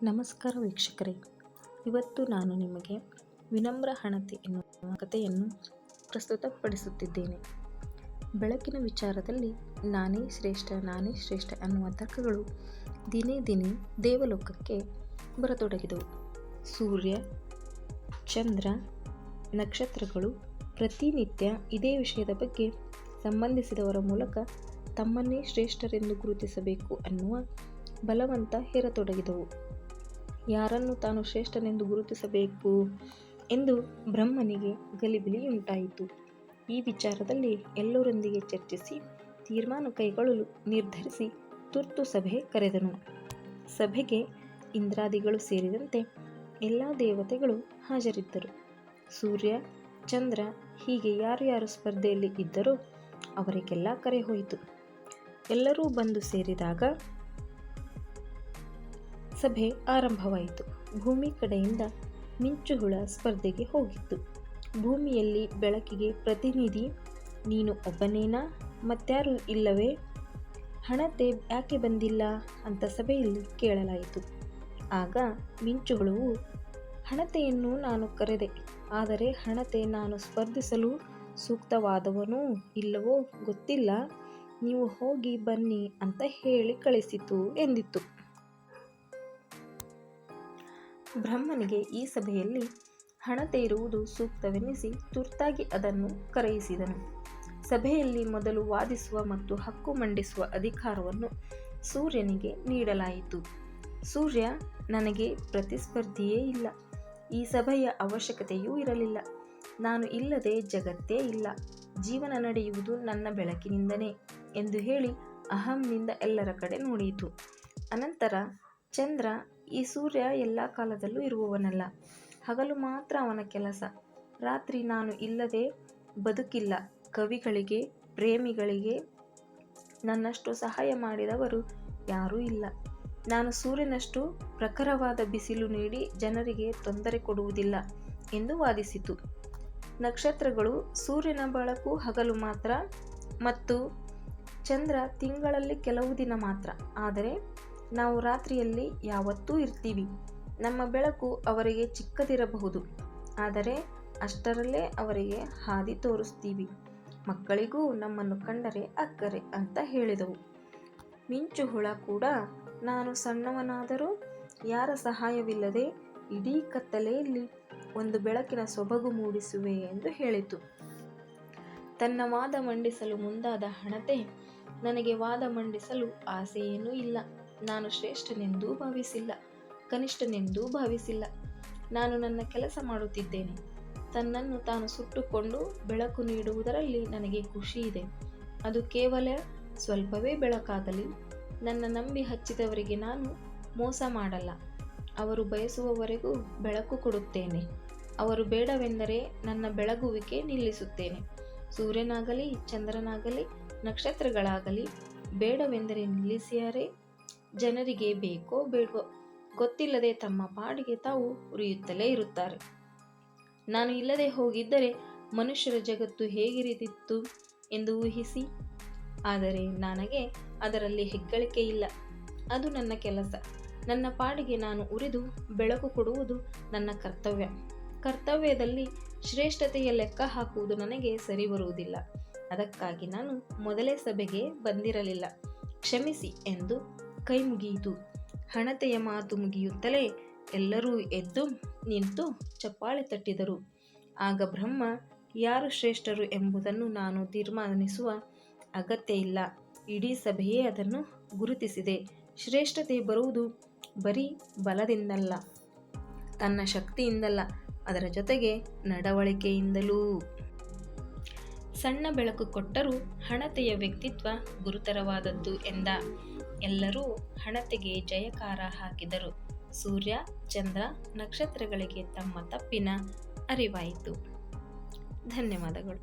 ನಮಸ್ಕಾರ ವೀಕ್ಷಕರೇ, ಇವತ್ತು ನಾನು ನಿಮಗೆ ವಿನಮ್ರ ಹಣತೆ ಎನ್ನುವ ಕಥೆಯನ್ನು ಪ್ರಸ್ತುತಪಡಿಸುತ್ತಿದ್ದೇನೆ. ಬೆಳಕಿನ ವಿಚಾರದಲ್ಲಿ ನಾನೇ ಶ್ರೇಷ್ಠ ಅನ್ನುವ ತರ್ಕಗಳು ದಿನೇ ದಿನೇ ದೇವಲೋಕಕ್ಕೆ ಬರತೊಡಗಿದವು. ಸೂರ್ಯ, ಚಂದ್ರ, ನಕ್ಷತ್ರಗಳು ಪ್ರತಿನಿತ್ಯ ಇದೇ ವಿಷಯದ ಬಗ್ಗೆ ಸಂಬಂಧಿಸಿದವರ ಮೂಲಕ ತಮ್ಮನ್ನೇ ಶ್ರೇಷ್ಠರೆಂದು ಗುರುತಿಸಬೇಕು ಅನ್ನುವ ಬಲವಂತ ಹೇರತೊಡಗಿದವು. ಯಾರನ್ನು ತಾನು ಶ್ರೇಷ್ಠನೆಂದು ಗುರುತಿಸಬೇಕು ಎಂದು ಬ್ರಹ್ಮನಿಗೆ ಗಲಿಬಿಲಿಯುಂಟಾಯಿತು. ಈ ವಿಚಾರದಲ್ಲಿ ಎಲ್ಲರೊಂದಿಗೆ ಚರ್ಚಿಸಿ ತೀರ್ಮಾನ ಕೈಗೊಳ್ಳಲು ನಿರ್ಧರಿಸಿ ತುರ್ತು ಸಭೆ ಕರೆದನು. ಸಭೆಗೆ ಇಂದ್ರಾದಿಗಳು ಸೇರಿದಂತೆ ಎಲ್ಲ ದೇವತೆಗಳು ಹಾಜರಿದ್ದರು. ಸೂರ್ಯ, ಚಂದ್ರ ಹೀಗೆ ಯಾರ್ಯಾರು ಸ್ಪರ್ಧೆಯಲ್ಲಿ ಇದ್ದರೋ ಅವರಿಗೆಲ್ಲ ಕರೆ ಹೋಯಿತು. ಎಲ್ಲರೂ ಬಂದು ಸೇರಿದಾಗ ಸಭೆ ಆರಂಭವಾಯಿತು. ಭೂಮಿ ಕಡೆಯಿಂದ ಮಿಂಚುಹುಳ ಸ್ಪರ್ಧೆಗೆ ಹೋಗಿತ್ತು. ಭೂಮಿಯಲ್ಲಿ ಬೆಳಕಿಗೆ ಪ್ರತಿನಿಧಿ ನೀನು ಒಬ್ಬನೇನಾ, ಮತ್ಯಾರೂ ಇಲ್ಲವೇ? ಹಣತೆ ಯಾಕೆ ಬಂದಿಲ್ಲ ಅಂತ ಸಭೆಯಲ್ಲಿ ಕೇಳಲಾಯಿತು. ಆಗ ಮಿಂಚುಹುಳುವು, ಹಣತೆಯನ್ನು ನಾನು ಕರೆದೆ, ಆದರೆ ಹಣತೆ ನಾನು ಸ್ಪರ್ಧಿಸಲು ಸೂಕ್ತವಾದವನೋ ಇಲ್ಲವೋ ಗೊತ್ತಿಲ್ಲ, ನೀವು ಹೋಗಿ ಬನ್ನಿ ಅಂತ ಹೇಳಿ ಕಳಿಸಿತು ಎಂದಿತ್ತು. ಬ್ರಹ್ಮನಿಗೆ ಈ ಸಭೆಯಲ್ಲಿ ಹಣತೆ ಇರುವುದು ಸೂಕ್ತವೆನಿಸಿ ತುರ್ತಾಗಿ ಅದನ್ನು ಕರೆಯಿಸಿದನು. ಸಭೆಯಲ್ಲಿ ಮೊದಲು ವಾದಿಸುವ ಮತ್ತು ಹಕ್ಕು ಮಂಡಿಸುವ ಅಧಿಕಾರವನ್ನು ಸೂರ್ಯನಿಗೆ ನೀಡಲಾಯಿತು. ಸೂರ್ಯ, ನನಗೆ ಪ್ರತಿಸ್ಪರ್ಧಿಯೇ ಇಲ್ಲ, ಈ ಸಭೆಯ ಅವಶ್ಯಕತೆಯೂ ಇರಲಿಲ್ಲ, ನಾನು ಇಲ್ಲದೆ ಜಗತ್ತೇ ಇಲ್ಲ, ಜೀವನ ನಡೆಯುವುದು ನನ್ನ ಬೆಳಕಿನಿಂದನೇ ಎಂದು ಹೇಳಿ ಅಹಂನಿಂದ ಎಲ್ಲರ ಕಡೆ ನೋಡಿತು. ಅನಂತರ ಚಂದ್ರ, ಈ ಸೂರ್ಯ ಎಲ್ಲ ಕಾಲದಲ್ಲೂ ಇರುವವನಲ್ಲ, ಹಗಲು ಮಾತ್ರ ಅವನ ಕೆಲಸ, ರಾತ್ರಿ ನಾನು ಇಲ್ಲದೆ ಬದುಕಿಲ್ಲ, ಕವಿಗಳಿಗೆ, ಪ್ರೇಮಿಗಳಿಗೆ ನನ್ನಷ್ಟು ಸಹಾಯ ಮಾಡಿದವರು ಯಾರೂ ಇಲ್ಲ, ನಾನು ಸೂರ್ಯನಷ್ಟು ಪ್ರಖರವಾದ ಬಿಸಿಲು ನೀಡಿ ಜನರಿಗೆ ತೊಂದರೆ ಕೊಡುವುದಿಲ್ಲ ಎಂದು ವಾದಿಸಿತು. ನಕ್ಷತ್ರಗಳು, ಸೂರ್ಯನ ಬೆಳಕು ಹಗಲು ಮಾತ್ರ ಮತ್ತು ಚಂದ್ರ ತಿಂಗಳಲ್ಲಿ ಕೆಲವು ದಿನ ಮಾತ್ರ, ಆದರೆ ನಾವು ರಾತ್ರಿಯಲ್ಲಿ ಯಾವತ್ತೂ ಇರ್ತೀವಿ, ನಮ್ಮ ಬೆಳಕು ಅವರಿಗೆ ಚಿಕ್ಕದಿರಬಹುದು, ಆದರೆ ಅಷ್ಟರಲ್ಲೇ ಅವರಿಗೆ ಹಾದಿ ತೋರಿಸ್ತೀವಿ, ಮಕ್ಕಳಿಗೂ ನಮ್ಮನ್ನು ಕಂಡರೆ ಅಕ್ಕರೆ ಅಂತ ಹೇಳಿದವು. ಮಿಂಚುಹುಳ ಕೂಡ, ನಾನು ಸಣ್ಣವನಾದರೂ ಯಾರ ಸಹಾಯವಿಲ್ಲದೆ ಇಡೀ ಕತ್ತಲೆಯಲ್ಲಿ ಒಂದು ಬೆಳಕಿನ ಸೊಬಗು ಮೂಡಿಸುವೆ ಎಂದು ಹೇಳಿತು. ತನ್ನ ವಾದ ಮಂಡಿಸಲು ಮುಂದಾದ ಹಣತೆ, ನನಗೆ ವಾದ ಮಂಡಿಸಲು ಆಸೆಯೇನೂ ಇಲ್ಲ, ನಾನು ಶ್ರೇಷ್ಠನೆಂದೂ ಭಾವಿಸಿಲ್ಲ, ಕನಿಷ್ಠನೆಂದೂ ಭಾವಿಸಿಲ್ಲ, ನಾನು ನನ್ನ ಕೆಲಸ ಮಾಡುತ್ತಿದ್ದೇನೆ, ತನ್ನನ್ನು ತಾನು ಸುಟ್ಟುಕೊಂಡು ಬೆಳಕು ನೀಡುವುದರಲ್ಲಿ ನನಗೆ ಖುಷಿ ಇದೆ, ಅದು ಕೇವಲ ಸ್ವಲ್ಪವೇ ಬೆಳಕಾಗಲಿ, ನನ್ನ ನಂಬಿ ಹಚ್ಚಿದವರಿಗೆ ನಾನು ಮೋಸ ಮಾಡಲ್ಲ, ಅವರು ಬಯಸುವವರೆಗೂ ಬೆಳಕು ಕೊಡುತ್ತೇನೆ, ಅವರು ಬೇಡವೆಂದರೆ ನನ್ನ ಬೆಳಗುವಿಕೆ ನಿಲ್ಲಿಸುತ್ತೇನೆ, ಸೂರ್ಯನಾಗಲಿ ಚಂದ್ರನಾಗಲಿ ನಕ್ಷತ್ರಗಳಾಗಲಿ ಬೇಡವೆಂದರೆ ನಿಲ್ಲಿಸಿಯಾರೆ, ಜನರಿಗೆ ಬೇಕೋ ಬೇಡವೋ ಗೊತ್ತಿಲ್ಲದೆ ತಮ್ಮ ಪಾಡಿಗೆ ತಾವು ಉರಿಯುತ್ತಲೇ ಇರುತ್ತಾರೆ. ನಾನು ಇಲ್ಲದೆ ಹೋಗಿದ್ದರೆ ಮನುಷ್ಯರ ಜಗತ್ತು ಹೇಗಿರಿದಿತ್ತು ಎಂದು ಊಹಿಸಿ, ಆದರೆ ನನಗೆ ಅದರಲ್ಲಿ ಹೆಗ್ಗಳಿಕೆ ಇಲ್ಲ, ಅದು ನನ್ನ ಕೆಲಸ, ನನ್ನ ಪಾಡಿಗೆ ನಾನು ಉರಿದು ಬೆಳಕು ಕೊಡುವುದು ನನ್ನ ಕರ್ತವ್ಯ, ಕರ್ತವ್ಯದಲ್ಲಿ ಶ್ರೇಷ್ಠತೆಯ ಲೆಕ್ಕ ಹಾಕುವುದು ನನಗೆ ಸರಿ ಬರುವುದಿಲ್ಲ, ಅದಕ್ಕಾಗಿ ನಾನು ಮೊದಲೇ ಸಭೆಗೆ ಬಂದಿರಲಿಲ್ಲ, ಕ್ಷಮಿಸಿ ಎಂದು ಕೈ ಮುಗಿಯಿತು. ಹಣತೆಯ ಮಾತು ಮುಗಿಯುತ್ತಲೇ ಎಲ್ಲರೂ ಎದ್ದು ನಿಂತು ಚಪ್ಪಾಳೆ ತಟ್ಟಿದರು. ಆಗ ಬ್ರಹ್ಮ, ಯಾರು ಶ್ರೇಷ್ಠರು ಎಂಬುದನ್ನು ನಾನು ತೀರ್ಮಾನಿಸುವ ಅಗತ್ಯ ಇಲ್ಲ, ಇಡೀ ಸಭೆಯೇ ಅದನ್ನು ಗುರುತಿಸಿದೆ, ಶ್ರೇಷ್ಠತೆ ಬರುವುದು ಬರೀ ಬಲದಿಂದಲ್ಲ, ತನ್ನ ಶಕ್ತಿಯಿಂದಲ್ಲ, ಅದರ ಜೊತೆಗೆ ನಡವಳಿಕೆಯಿಂದಲೂ. ಸಣ್ಣ ಬೆಳಕು ಕೊಟ್ಟರೂ ಹಣತೆಯ ವ್ಯಕ್ತಿತ್ವ ಗುರುತರವಾದದ್ದು ಎಂದ. ಎಲ್ಲರೂ ಹಣತೆಗೆ ಜಯಕಾರ ಹಾಕಿದರು. ಸೂರ್ಯ, ಚಂದ್ರ, ನಕ್ಷತ್ರಗಳಿಗೆ ತಮ್ಮ ತಪ್ಪಿನ ಅರಿವಾಯಿತು. ಧನ್ಯವಾದಗಳು.